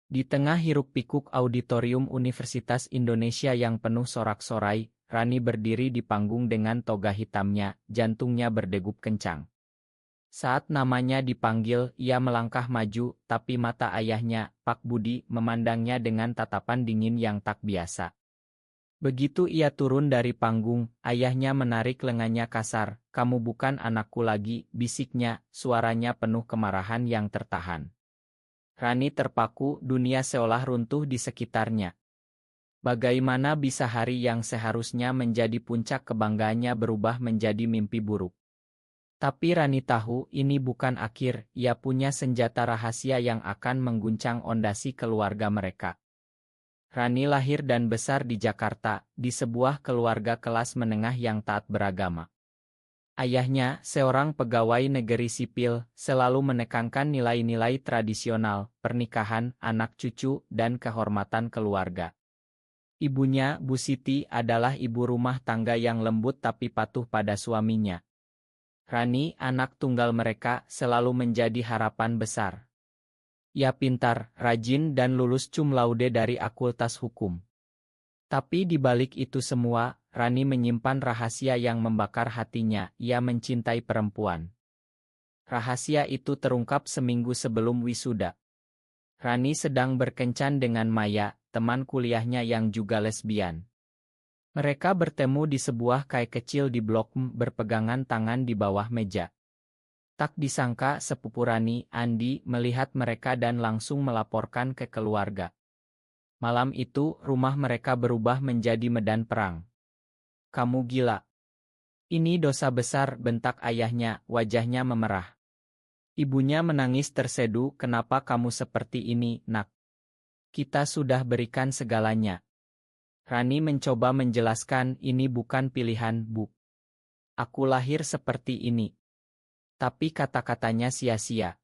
Di tengah hiruk-pikuk auditorium Universitas Indonesia yang penuh sorak-sorai, Rani berdiri di panggung dengan toga hitamnya, jantungnya berdegup kencang. Saat namanya dipanggil, ia melangkah maju, tapi mata ayahnya, Pak Budi, memandangnya dengan tatapan dingin yang tak biasa. Begitu ia turun dari panggung, ayahnya menarik lengannya kasar. "Kamu bukan anakku lagi," bisiknya, suaranya penuh kemarahan yang tertahan. Rani terpaku, dunia seolah runtuh di sekitarnya. Bagaimana bisa hari yang seharusnya menjadi puncak kebanggaannya berubah menjadi mimpi buruk? Tapi Rani tahu ini bukan akhir, ia punya senjata rahasia yang akan mengguncang ondasi keluarga mereka. Rani lahir dan besar di Jakarta, di sebuah keluarga kelas menengah yang taat beragama. Ayahnya, seorang pegawai negeri sipil, selalu menekankan nilai-nilai tradisional, pernikahan, anak cucu, dan kehormatan keluarga. Ibunya, Bu Siti, adalah ibu rumah tangga yang lembut tapi patuh pada suaminya. Rani, anak tunggal mereka, selalu menjadi harapan besar. Ia pintar, rajin dan lulus cum laude dari Fakultas Hukum. Tapi di balik itu semua, Rani menyimpan rahasia yang membakar hatinya. Ia mencintai perempuan. Rahasia itu terungkap seminggu sebelum wisuda. Rani sedang berkencan dengan Maya, teman kuliahnya yang juga lesbian. Mereka bertemu di sebuah kai kecil di Blok M, berpegangan tangan di bawah meja. Tak disangka sepupu Rani, Andi, melihat mereka dan langsung melaporkan ke keluarga. Malam itu, rumah mereka berubah menjadi medan perang. "Kamu gila. Ini dosa besar," bentak ayahnya, wajahnya memerah. Ibunya menangis terseduh, "Kenapa kamu seperti ini, Nak? Kita sudah berikan segalanya." Rani mencoba menjelaskan, "Ini bukan pilihan, Bu. Aku lahir seperti ini." Tapi kata-katanya sia-sia.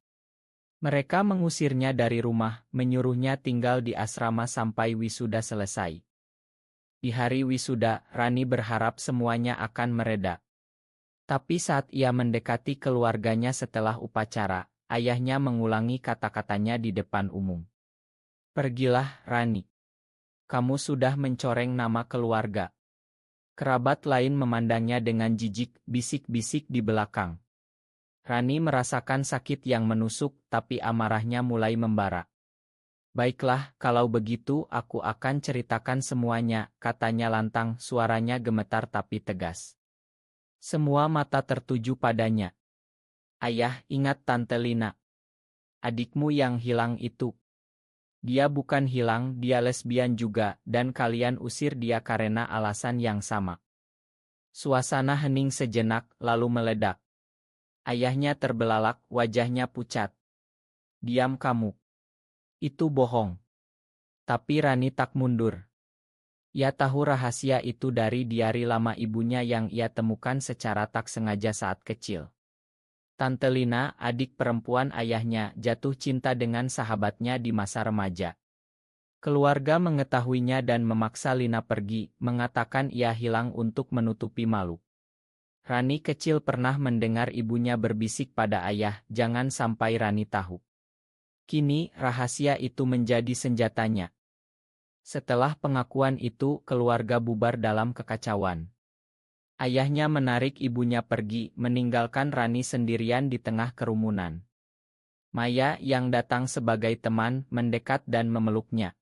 Mereka mengusirnya dari rumah, menyuruhnya tinggal di asrama sampai wisuda selesai. Di hari wisuda, Rani berharap semuanya akan mereda. Tapi saat ia mendekati keluarganya setelah upacara, ayahnya mengulangi kata-katanya di depan umum. "Pergilah, Rani. Kamu sudah mencoreng nama keluarga." Kerabat lain memandangnya dengan jijik, bisik-bisik di belakang. Rani merasakan sakit yang menusuk, tapi amarahnya mulai membara. "Baiklah, kalau begitu aku akan ceritakan semuanya," katanya lantang, suaranya gemetar tapi tegas. Semua mata tertuju padanya. "Ayah, ingat Tante Lina. Adikmu yang hilang itu. Dia bukan hilang, dia lesbian juga, dan kalian usir dia karena alasan yang sama." Suasana hening sejenak, lalu meledak. Ayahnya terbelalak, wajahnya pucat. "Diam kamu. Itu bohong." Tapi Rani tak mundur. Ia tahu rahasia itu dari diari lama ibunya yang ia temukan secara tak sengaja saat kecil. Tante Lina, adik perempuan ayahnya, jatuh cinta dengan sahabatnya di masa remaja. Keluarga mengetahuinya dan memaksa Lina pergi, mengatakan ia hilang untuk menutupi malu. Rani kecil pernah mendengar ibunya berbisik pada ayah, "Jangan sampai Rani tahu." Kini, rahasia itu menjadi senjatanya. Setelah pengakuan itu, keluarga bubar dalam kekacauan. Ayahnya menarik ibunya pergi, meninggalkan Rani sendirian di tengah kerumunan. Maya, yang datang sebagai teman, mendekat dan memeluknya.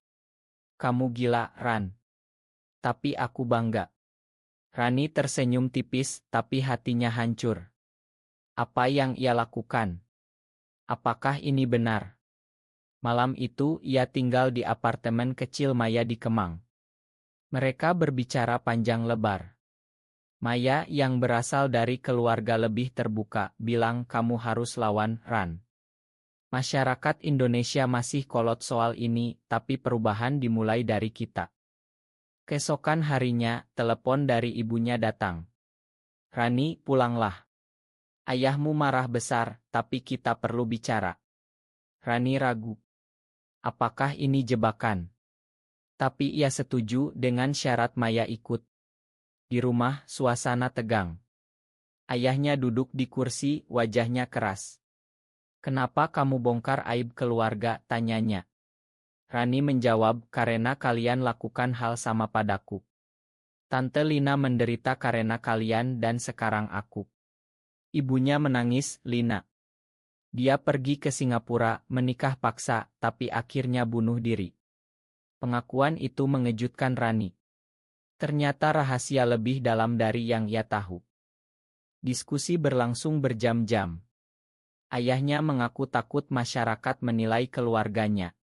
"Kamu gila, Ran. Tapi aku bangga." Rani tersenyum tipis, tapi hatinya hancur. Apa yang ia lakukan? Apakah ini benar? Malam itu, ia tinggal di apartemen kecil Maya di Kemang. Mereka berbicara panjang lebar. Maya, yang berasal dari keluarga lebih terbuka, bilang, "Kamu harus lawan, Ran. Masyarakat Indonesia masih kolot soal ini, tapi perubahan dimulai dari kita." Keesokan harinya, telepon dari ibunya datang. "Rani, pulanglah. Ayahmu marah besar, tapi kita perlu bicara." Rani ragu. Apakah ini jebakan? Tapi ia setuju dengan syarat Maya ikut. Di rumah, suasana tegang. Ayahnya duduk di kursi, wajahnya keras. "Kenapa kamu bongkar aib keluarga?" tanyanya. Rani menjawab, karena kalian lakukan hal sama padaku. Tante Lina menderita karena kalian dan sekarang aku. Ibunya menangis, Lina. Dia pergi ke Singapura, menikah paksa, tapi akhirnya bunuh diri. Pengakuan itu mengejutkan Rani. Ternyata rahasia lebih dalam dari yang ia tahu. Diskusi berlangsung berjam-jam. Ayahnya mengaku takut masyarakat menilai keluarganya.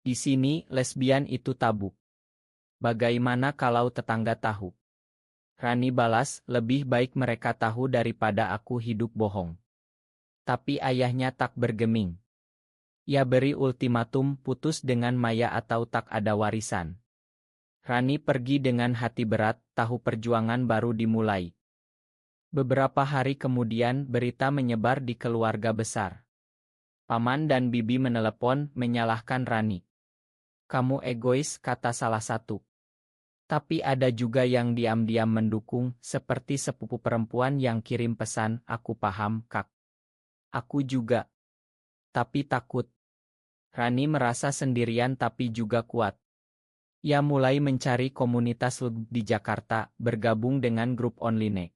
Di sini, lesbian itu tabu. Bagaimana kalau tetangga tahu? Rani balas, lebih baik mereka tahu daripada aku hidup bohong. Tapi ayahnya tak bergeming. Ia beri ultimatum, putus dengan Maya atau tak ada warisan. Rani pergi dengan hati berat, tahu perjuangan baru dimulai. Beberapa hari kemudian berita menyebar di keluarga besar. Paman dan bibi menelepon, menyalahkan Rani. Kamu egois, kata salah satu. Tapi ada juga yang diam-diam mendukung, seperti sepupu perempuan yang kirim pesan, aku paham, Kak. Aku juga. Tapi takut. Rani merasa sendirian tapi juga kuat. Ia mulai mencari komunitas di Jakarta, bergabung dengan grup online.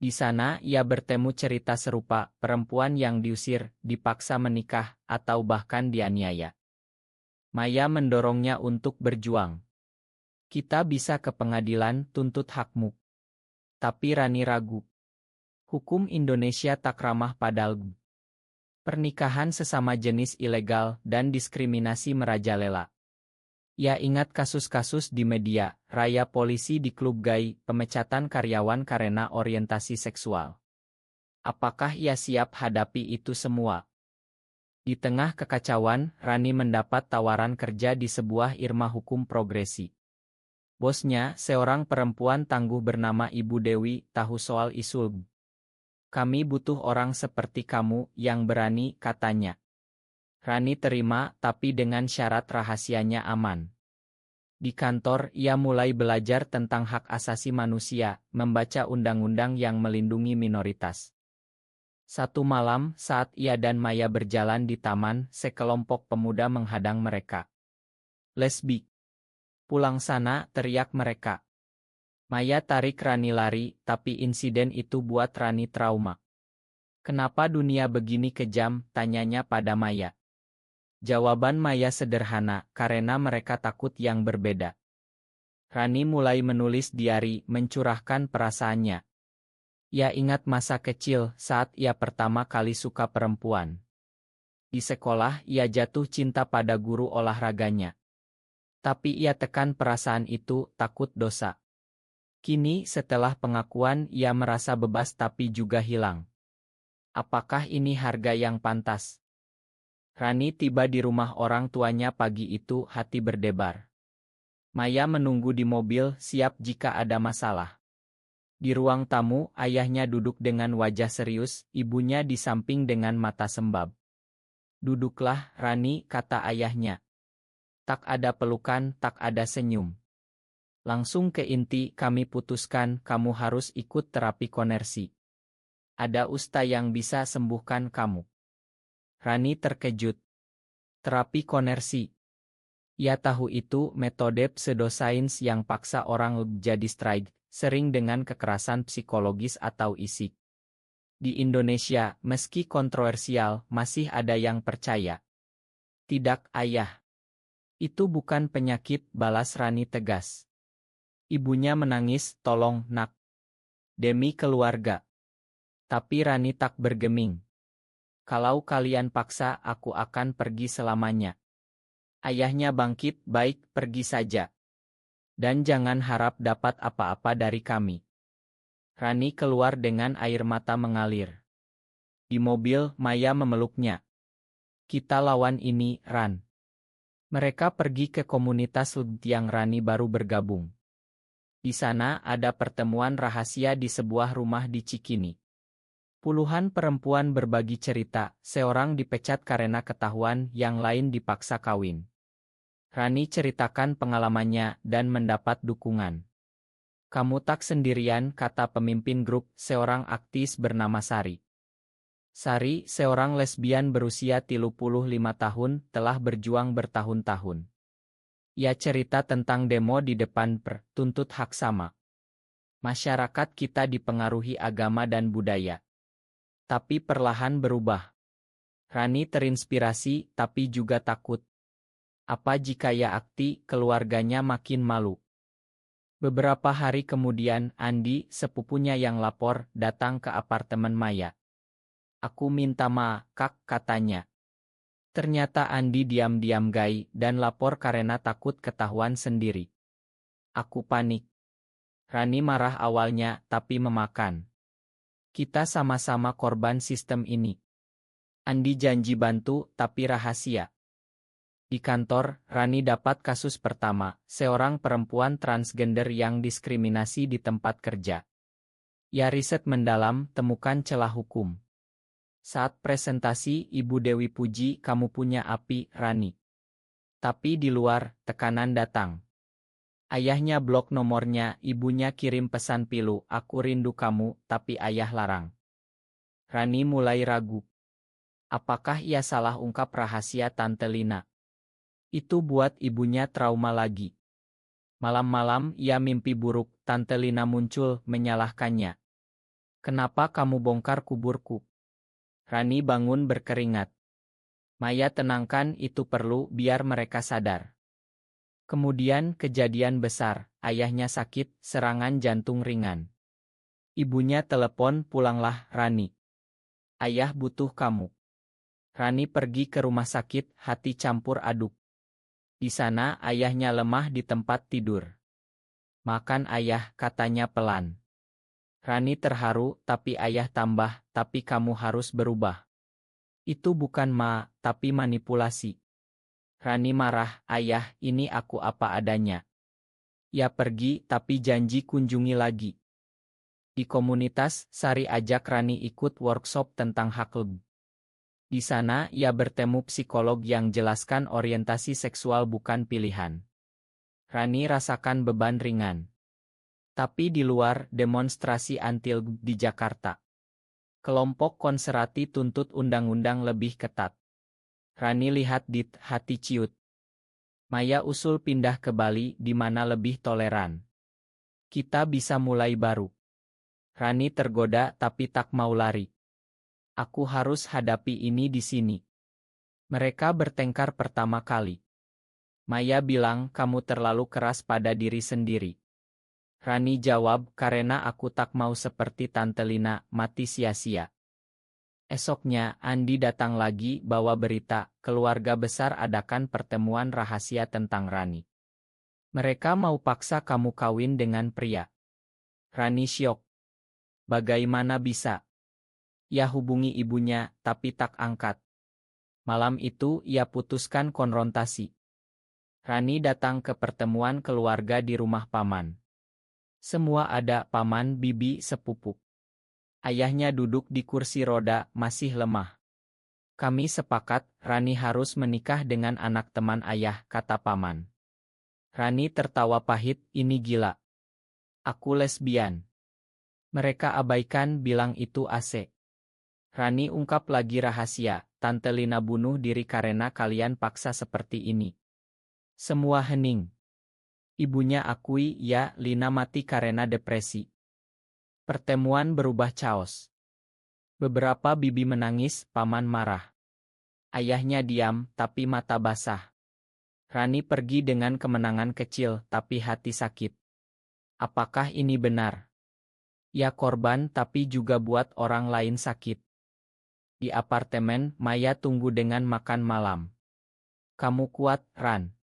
Di sana, ia bertemu cerita serupa, perempuan yang diusir, dipaksa menikah, atau bahkan dianiaya. Maya mendorongnya untuk berjuang. Kita bisa ke pengadilan, tuntut hakmu. Tapi Rani ragu. Hukum Indonesia tak ramah pada LGB. Pernikahan sesama jenis ilegal dan diskriminasi merajalela. Ia ingat kasus-kasus di media, raya polisi di klub gay, pemecatan karyawan karena orientasi seksual. Apakah ia siap hadapi itu semua? Di tengah kekacauan, Rani mendapat tawaran kerja di sebuah irma hukum progresi. Bosnya, seorang perempuan tangguh bernama Ibu Dewi, tahu soal isu LGB. Kami butuh orang seperti kamu, yang berani, katanya. Rani terima, tapi dengan syarat rahasianya aman. Di kantor, ia mulai belajar tentang hak asasi manusia, membaca undang-undang yang melindungi minoritas. Satu malam, saat ia dan Maya berjalan di taman, sekelompok pemuda menghadang mereka. Lesbi. Pulang sana, teriak mereka. Maya tarik Rani lari, tapi insiden itu buat Rani trauma. Kenapa dunia begini kejam, tanyanya pada Maya. Jawaban Maya sederhana, karena mereka takut yang berbeda. Rani mulai menulis diari, mencurahkan perasaannya. Ia ingat masa kecil saat ia pertama kali suka perempuan. Di sekolah, ia jatuh cinta pada guru olahraganya. Tapi ia tekan perasaan itu, takut dosa. Kini, setelah pengakuan, ia merasa bebas tapi juga hilang. Apakah ini harga yang pantas? Rani tiba di rumah orang tuanya pagi itu, hati berdebar. Maya menunggu di mobil, siap jika ada masalah. Di ruang tamu, ayahnya duduk dengan wajah serius, ibunya di samping dengan mata sembab. Duduklah, Rani, kata ayahnya. Tak ada pelukan, tak ada senyum. Langsung ke inti, kami putuskan kamu harus ikut terapi konversi. Ada ustaz yang bisa sembuhkan kamu. Rani terkejut. Terapi konversi. Ia tahu itu metode pseudosains yang paksa orang jadi strike, sering dengan kekerasan psikologis atau isik. Di Indonesia, meski kontroversial, masih ada yang percaya. Tidak, ayah. Itu bukan penyakit, balas Rani tegas. Ibunya menangis, tolong, nak. Demi keluarga. Tapi Rani tak bergeming. Kalau kalian paksa, aku akan pergi selamanya. Ayahnya bangkit, baik, pergi saja. Dan jangan harap dapat apa-apa dari kami. Rani keluar dengan air mata mengalir. Di mobil, Maya memeluknya. Kita lawan ini, Ran. Mereka pergi ke komunitas yang Rani baru bergabung. Di sana ada pertemuan rahasia di sebuah rumah di Cikini. Puluhan perempuan berbagi cerita, seorang dipecat karena ketahuan, yang lain dipaksa kawin. Rani ceritakan pengalamannya dan mendapat dukungan. Kamu tak sendirian, kata pemimpin grup, seorang aktis bernama Sari. Sari, seorang lesbian berusia 35 tahun, telah berjuang bertahun-tahun. Ia cerita tentang demo di depan tuntut hak sama. Masyarakat kita dipengaruhi agama dan budaya. Tapi perlahan berubah. Rani terinspirasi, tapi juga takut. Apa jika ya akti, keluarganya makin malu. Beberapa hari kemudian, Andi, sepupunya yang lapor, datang ke apartemen Maya. Aku minta maaf, Kak, katanya. Ternyata Andi diam-diam gai dan lapor karena takut ketahuan sendiri. Aku panik. Rani marah awalnya, tapi memakan. Kita sama-sama korban sistem ini. Andi janji bantu, tapi rahasia. Di kantor, Rani dapat kasus pertama, seorang perempuan transgender yang diskriminasi di tempat kerja. Ya riset mendalam, temukan celah hukum. Saat presentasi, Ibu Dewi puji, kamu punya api, Rani. Tapi di luar, tekanan datang. Ayahnya blok nomornya, ibunya kirim pesan pilu, aku rindu kamu, tapi ayah larang. Rani mulai ragu. Apakah ia salah ungkap rahasia Tante Lina? Itu buat ibunya trauma lagi. Malam-malam ia mimpi buruk, Tante Lina muncul, menyalahkannya. Kenapa kamu bongkar kuburku? Rani bangun berkeringat. Maya tenangkan, itu perlu biar mereka sadar. Kemudian kejadian besar, ayahnya sakit, serangan jantung ringan. Ibunya telepon, pulanglah, Rani. Ayah butuh kamu. Rani pergi ke rumah sakit, hati campur aduk. Di sana ayahnya lemah di tempat tidur. Makan ayah, katanya pelan. Rani terharu, tapi ayah tambah, tapi kamu harus berubah. Itu bukan tapi manipulasi. Rani marah, ayah, ini aku apa adanya. Ia pergi, tapi janji kunjungi lagi. Di komunitas, Sari ajak Rani ikut workshop tentang HAKLB. Di sana, ia bertemu psikolog yang jelaskan orientasi seksual bukan pilihan. Rani rasakan beban ringan. Tapi di luar, demonstrasi anti-LGBT di Jakarta. Kelompok konservatif tuntut undang-undang lebih ketat. Rani lihat hati ciut. Maya usul pindah ke Bali di mana lebih toleran. Kita bisa mulai baru. Rani tergoda tapi tak mau lari. Aku harus hadapi ini di sini. Mereka bertengkar pertama kali. Maya bilang kamu terlalu keras pada diri sendiri. Rani jawab, karena aku tak mau seperti Tante Lina, mati sia-sia. Esoknya, Andi datang lagi bawa berita, keluarga besar adakan pertemuan rahasia tentang Rani. Mereka mau paksa kamu kawin dengan pria. Rani syok. Bagaimana bisa? Ia hubungi ibunya, tapi tak angkat. Malam itu, ia putuskan konfrontasi. Rani datang ke pertemuan keluarga di rumah paman. Semua ada, paman, bibi, sepupu. Ayahnya duduk di kursi roda, masih lemah. Kami sepakat, Rani harus menikah dengan anak teman ayah, kata paman. Rani tertawa pahit, ini gila. Aku lesbian. Mereka abaikan, bilang itu AC. Rani ungkap lagi rahasia, Tante Lina bunuh diri karena kalian paksa seperti ini. Semua hening. Ibunya akui, ya, Lina mati karena depresi. Pertemuan berubah chaos. Beberapa bibi menangis, paman marah. Ayahnya diam, tapi mata basah. Rani pergi dengan kemenangan kecil, tapi hati sakit. Apakah ini benar? Ia korban tapi juga buat orang lain sakit. Di apartemen, Maya tunggu dengan makan malam. Kamu kuat, Ran.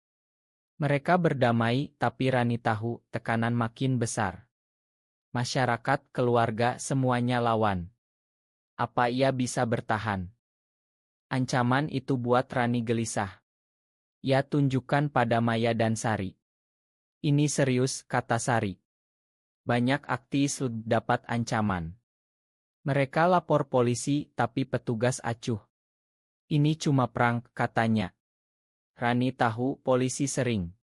Mereka berdamai, tapi Rani tahu, tekanan makin besar. Masyarakat, keluarga, semuanya lawan. Apa ia bisa bertahan? Ancaman itu buat Rani gelisah. Ia tunjukkan pada Maya dan Sari. Ini serius, kata Sari. Banyak aktivis dapat ancaman. Mereka lapor polisi, tapi petugas acuh. Ini cuma prank, katanya. Rani tahu polisi sering